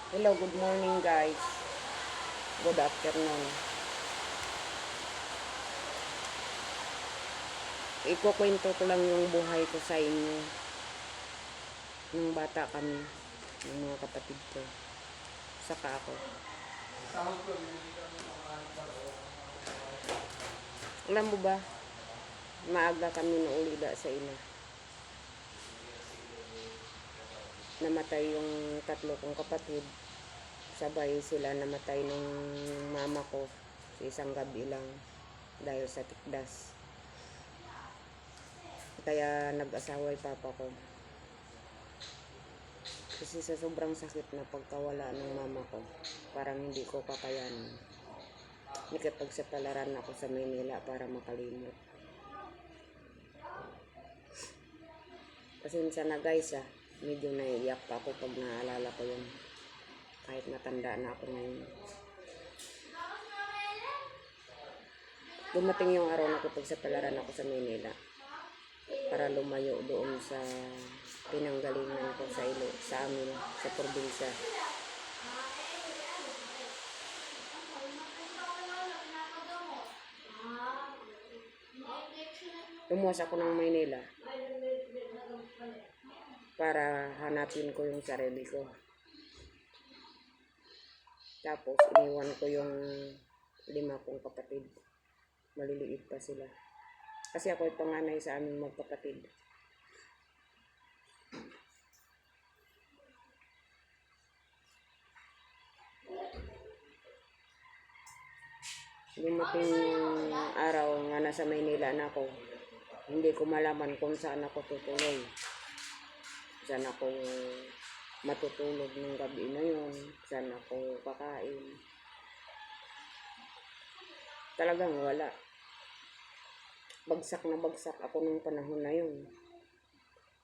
Hello, good morning guys. Good afternoon. Ikukwento ko lang yung buhay ko sa inyo. Nung bata kami, ng mga kapatid ko. Saka ako. Alam mo ba, maaga kami naulila sa ina. Namatay yung tatlo kong kapatid. Sabay sila namatay nung mama ko sa isang gabi lang dahil sa tikdas. Kaya nag-asawa yung papa ko. Kasi sa sobrang sakit na pagkawala ng mama ko, parang hindi ko kakayanin. Nakipagsapalaran ako sa Manila para makalimot. Pasensya na guys medyo naiiyak pa ako pag naalala ko yun. Kahit matanda na ako ngayon. Dumating yung araw na kipagsapalaran ako sa Manila para lumayo doon sa pinanggalingan ko sa amin, sa probinsya. Lumuwas ako ng Maynila para hanapin ko yung sarili ko. Tapos iniwan ko yung 5 kong kapatid. Maliliit pa sila. Kasi ako ay panganay sa aming magkapatid. Dumating yung araw nga nasa Maynila na ako. Hindi ko malaman kung saan ako tutuloy. Saan ako matutulog ng gabi na yun. Saan ako kakain. Talagang wala. Bagsak na bagsak ako nung panahon na yun.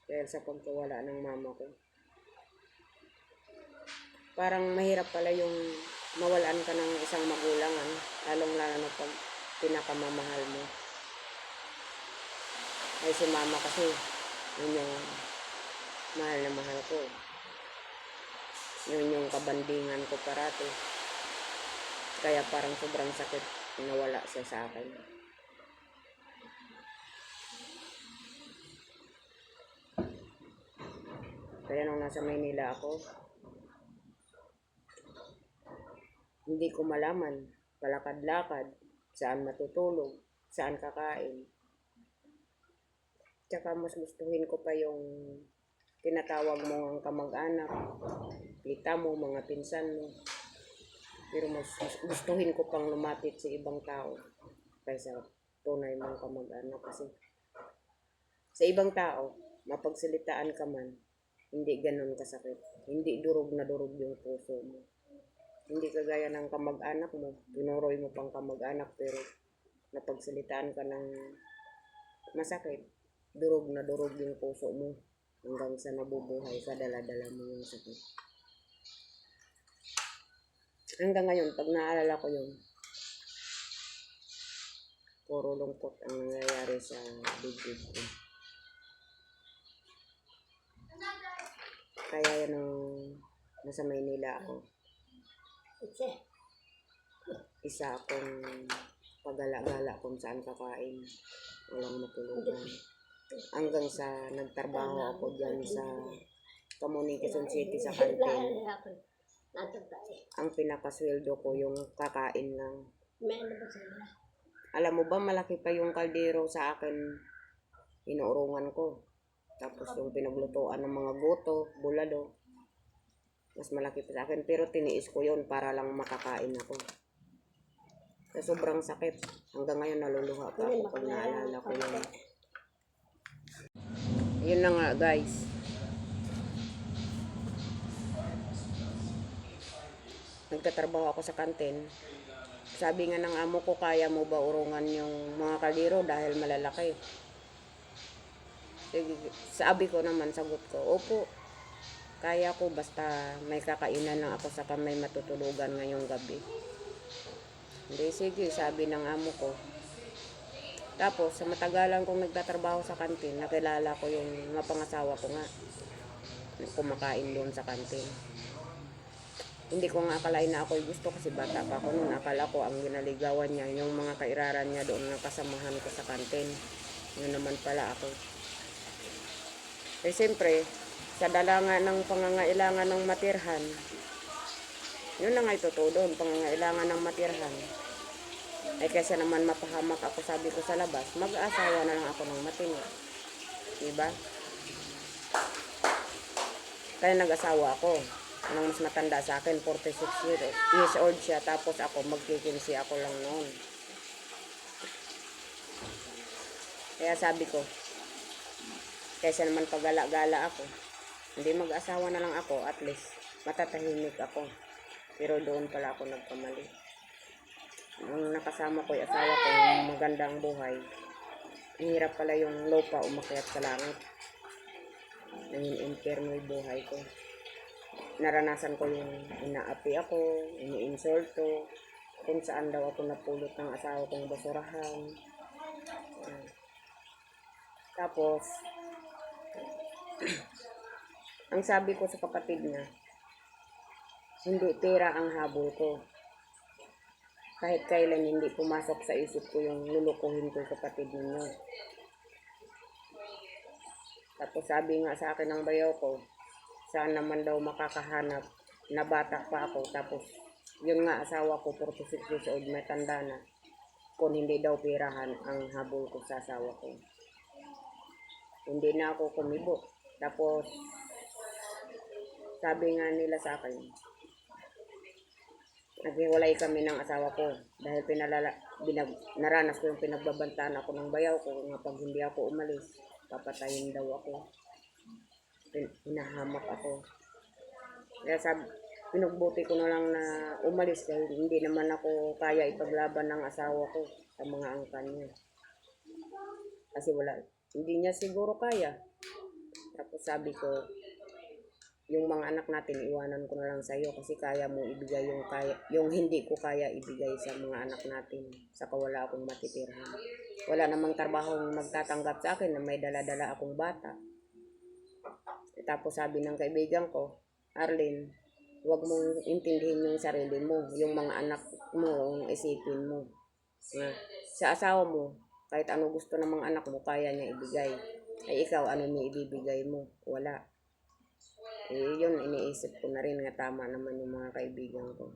Dahil sa pagkawala ng mama ko. Parang mahirap pala yung mawalan ka ng isang magulang. Lalong lalo na pag pinakamamahal mo. Ay si mama kasi, yun yung mahal na mahal ko. Yun yung kabandingan ko parati. Kaya parang sobrang sakit nawala siya sa akin. Kaya nung nasa Maynila ako, hindi ko malaman, palakad-lakad, saan matutulog, saan kakain. Tsaka mas gustuhin ko pa yung tinatawag mo ang kamag-anak, tita mo, mga pinsan mo. Pero mas gustuhin ko pang lumapit sa ibang tao kaysa tunay mong kamag-anak. Kasi sa ibang tao, mapagsalitaan ka man, hindi ganun kasakit. Hindi durog na durog yung puso mo. Hindi kagaya ng kamag-anak mo, pinuroy mo pang kamag-anak pero napagsalitaan ka ng masakit. Durog na durog yung puso mo hanggang sa nabubuhay ka, dala-dala mo yung sakit. Hanggang ngayon, pag naalala ko yun, puro lungkot ang nangyayari sa dibdib ko. Kaya yan nung nasa Maynila ako, isa akong pagala-gala kung saan kakain, walang matulugan. Hanggang sa nagtrabaho ako dyan sa Communication City sa kantin. Ang pinakasweldo ko yung kakain lang. Alam mo ba, malaki pa yung kaldero sa akin, inuurungan ko. Tapos yung pinaglutuan ng mga goto, bulalo, mas malaki pa sa akin. Pero tiniis ko yun para lang makakain ako. Sa sobrang sakit, hanggang ngayon naluluha pa ako pag naalala ko yun. Yun na nga guys. Nagtatrabaho ako sa kantin. Sabi nga ng amo ko, kaya mo ba urungan yung mga kaldero dahil malalaki? Sabi ko naman, sagot ko, opo, kaya ko basta may kakainan lang ako saka may matutulugan ngayong gabi. Hindi, sige, sabi ng amo ko. Tapos, sa matagalan kong nagtatrabaho sa kantin, nakilala ko yung mga pangasawa ko nga. Kumakain doon sa kantin. Hindi ko nga akalain na ako'y gusto kasi bata pa ako noon. Akala ko ang ginaligawan niya, yung mga kairaran niya doon na kasamahan ko sa kantin. Yun naman pala ako. Eh siyempre, sa dala nga ng pangangailangan ng matirhan, yun na nga ito doon, pangangailangan ng matirhan. Ay kaysa naman mapahamak ako, sabi ko sa labas, mag-aasawa na lang ako ng matino. Diba? Kaya nag-asawa ako. Nang mas matanda sa akin, 46 years old siya, tapos ako, magkikinsi ako lang noon. Kaya sabi ko, kaysa naman pagala-gala ako, hindi mag-asawa na lang ako, at least matatahimik ako. Pero doon pala ako nagkamali. Nung nakasama ko yung asawa ko, yung magandang buhay, ang hirap pala yung lupa umakyat sa langit. Nanging impyerno yung buhay ko. Naranasan ko yung inaapi ako, iniinsulto, kung saan daw ako napulot ng asawa kong basurahan. Tapos, ang sabi ko sa kapatid niya, hindi pera ang habol ko. Kahit kailan hindi pumasok sa isip ko yung lulukuhin ko yung kapatid ninyo. Tapos sabi nga sa akin ng bayaw ko, saan naman daw makakahanap na bata pa ako. Tapos yun nga, asawa ko 46 years old, may tanda na. Kung hindi daw pirahan ang habol ko sa asawa ko. Hindi na ako kumibo. Tapos sabi nga nila sa akin, naghiwalay kami ng asawa ko dahil naranas ko yung pinagbabantaan ako ng bayaw ko nga pag hindi ako umalis, papatayin daw ako. Hinahamak ako. Kaya pinagbuti ko na lang na umalis dahil hindi naman ako kaya ipaglaban ng asawa ko sa mga angkan niya. Kasi hindi niya siguro kaya. Tapos sabi ko, yung mga anak natin, iwanan ko na lang sa iyo kasi kaya mo ibigay yung hindi ko kaya ibigay sa mga anak natin. Saka wala akong matitirhan. Wala namang trabahong magtatanggap sa akin na may dala-dala akong bata. Tapos sabi ng kaibigan ko, Arlene, huwag mong intindihin yung sarili mo, yung mga anak mo, yung isipin mo. Sa asawa mo, kahit ano gusto ng mga anak mo, kaya niya ibigay. Ay ikaw, ano niya ibibigay mo? Wala. Eh, yun, iniisip ko na rin nga tama naman yung mga kaibigan ko.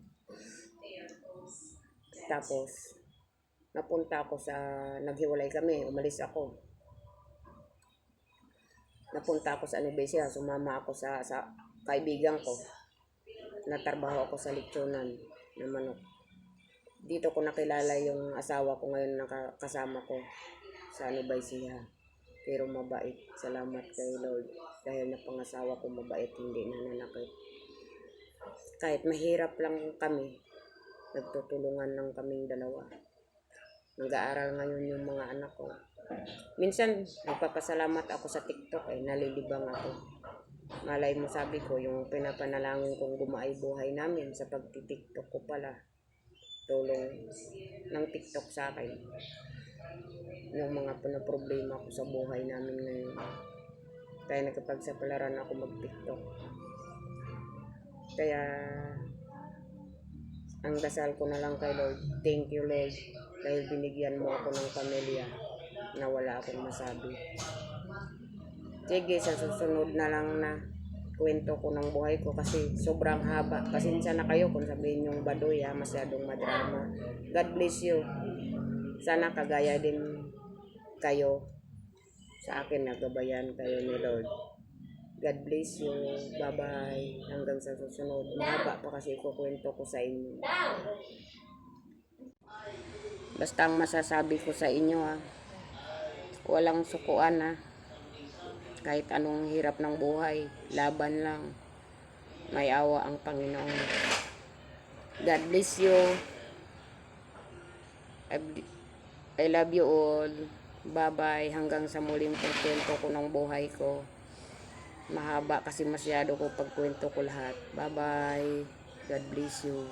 Tapos, napunta ako naghiwalay kami, umalis ako. Napunta ako sa Anibesya, sumama ako sa kaibigan ko. Natrabaho ako sa lechonan na manok. Dito ko nakilala yung asawa ko ngayon na kasama ko sa Anibesya. Pero mabait. Salamat kay Lord. Dahil napangasawa ko mabait, hindi nananakit. Kahit mahirap lang kami, nagtutulungan lang kaming dalawa. Nag-aaral ngayon yung mga anak ko. Minsan, nagpapasalamat ako sa TikTok, nalilibang ako. Malay mo, sabi ko, yung pinapanalangin kong gumaay buhay namin sa pagti-TikTok ko pala. Tulong ng TikTok sa akin. Yung mga problema ko sa buhay namin ngayon. Kaya nagkapagsapalaran ako mag-TikTok. Kaya ang dasal ko na lang kay Lord, thank you Lord, dahil binigyan mo ako ng pamilya na wala akong masabi. Sige, sa susunod na lang na kwento ko ng buhay ko kasi sobrang haba. Pasensya na kayo kung sabihin yung baduy, masyadong madrama. God bless you. Sana kagaya din kayo sa akin, nagabayan kayo ni Lord. God bless you. Bye-bye. Hanggang sa susunod. Mahaba pa kasi ikukwento ko sa inyo. Basta ang masasabi ko sa inyo, walang sukuan, kahit anong hirap ng buhay, laban lang. May awa ang Panginoon. God bless you. I love you all. Bye-bye. Hanggang sa muling pagkwento ko ng buhay ko. Mahaba kasi masyado ko pagkwento ko lahat. Bye-bye. God bless you.